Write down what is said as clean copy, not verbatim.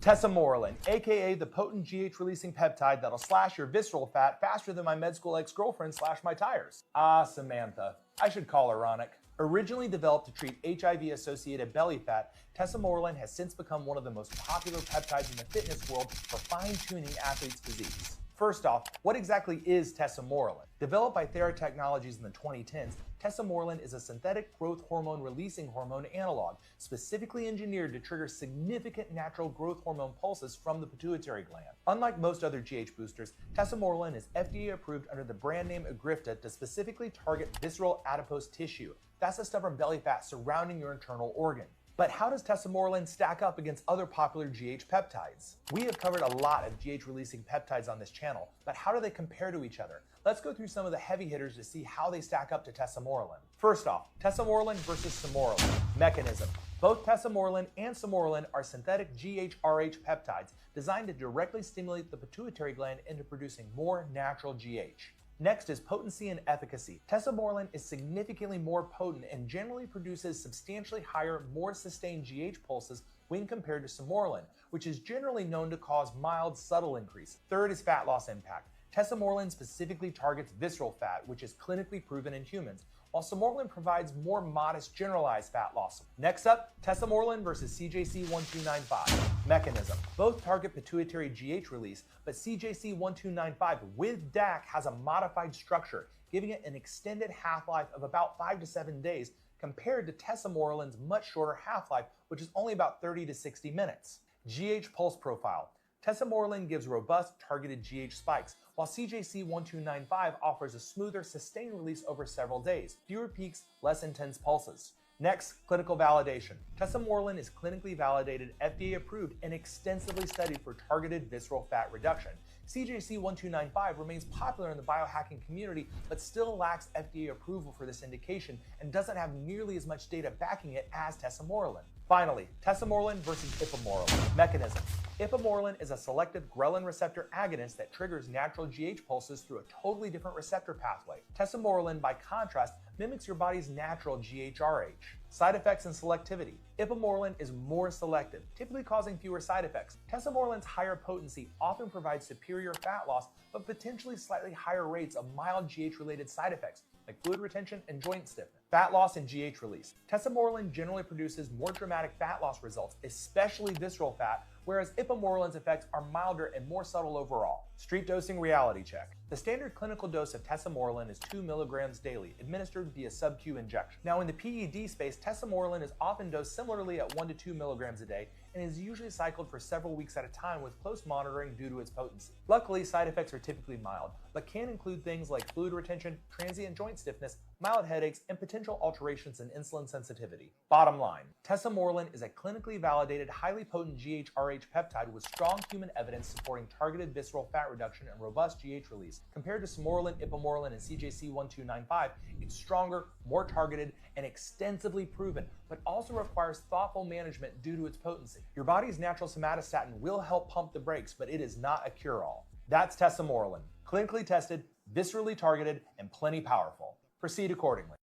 Tesamorelin, aka the potent GH-releasing peptide that'll slash your visceral fat faster than my med school ex-girlfriend slashed my tires. Ah, Samantha. I should call her Ronick. Originally developed to treat HIV-associated belly fat, Tesamorelin has since become one of the most popular peptides in the fitness world for fine-tuning athletes' physiques. First off, what exactly is Tesamorelin? Developed by Theratechnologies in the 2010s, Tesamorelin is a synthetic growth hormone releasing hormone analog, specifically engineered to trigger significant natural growth hormone pulses from the pituitary gland. Unlike most other GH boosters, Tesamorelin is FDA approved under the brand name Agrifta to specifically target visceral adipose tissue. That's the stubborn belly fat surrounding your internal organ. But how does Tesamorelin stack up against other popular GH peptides? We have covered a lot of GH-releasing peptides on this channel, but how do they compare to each other? Let's go through some of the heavy hitters to see how they stack up to Tesamorelin. First off, Tesamorelin versus Samorelin. Mechanism. Both Tesamorelin and Samorelin are synthetic GHRH peptides designed to directly stimulate the pituitary gland into producing more natural GH. Next is potency and efficacy. Tesamorelin is significantly more potent and generally produces substantially higher, more sustained GH pulses when compared to Samorelin, which is generally known to cause mild, subtle increase. Third is fat loss impact. Tesamorelin specifically targets visceral fat, which is clinically proven in humans, while Samorelin provides more modest generalized fat loss. Next up, Tesamorelin versus CJC1295. Mechanism. Both target pituitary GH release, but CJC1295 with DAC has a modified structure, giving it an extended half-life of about 5 to 7 days compared to Tesamorelin's much shorter half-life, which is only about 30 to 60 minutes. GH pulse profile. Tesamorelin gives robust, targeted GH spikes, while CJC1295 offers a smoother, sustained release over several days, fewer peaks, less intense pulses. Next, clinical validation. Tesamorelin is clinically validated, FDA approved, and extensively studied for targeted visceral fat reduction. CJC1295 remains popular in the biohacking community, but still lacks FDA approval for this indication and doesn't have nearly as much data backing it as Tesamorelin. Finally, Tesamorelin versus Ipamorelin. Mechanism. Ipamorelin is a selective ghrelin receptor agonist that triggers natural GH pulses through a totally different receptor pathway. Tesamorelin, by contrast, mimics your body's natural GHRH. Side effects and selectivity. Ipamorelin is more selective, typically causing fewer side effects. Tesamorelin's higher potency often provides superior fat loss, but potentially slightly higher rates of mild GH-related side effects, like fluid retention and joint stiffness. Fat loss and GH release. Tesamorelin generally produces more dramatic fat loss results, especially visceral fat, whereas Ipamorelin's effects are milder and more subtle overall. Street dosing reality check. The standard clinical dose of Tesamorelin is 2 milligrams daily, administered via sub-Q injection. Now in the PED space, Tesamorelin is often dosed similarly at 1 to 2 milligrams a day and is usually cycled for several weeks at a time with close monitoring due to its potency. Luckily, side effects are typically mild, but can include things like fluid retention, transient joint stiffness, mild headaches, and potential alterations in insulin sensitivity. Bottom line, Tesamorelin is a clinically validated, highly potent GHRH peptide with strong human evidence supporting targeted visceral fat reduction and robust GH release. Compared to Samorelin, Ipamorelin, and CJC1295, it's stronger, more targeted, and extensively proven, but also requires thoughtful management due to its potency. Your body's natural somatostatin will help pump the brakes, but it is not a cure-all. That's Tesamorelin, clinically tested, viscerally targeted, and plenty powerful. Proceed accordingly.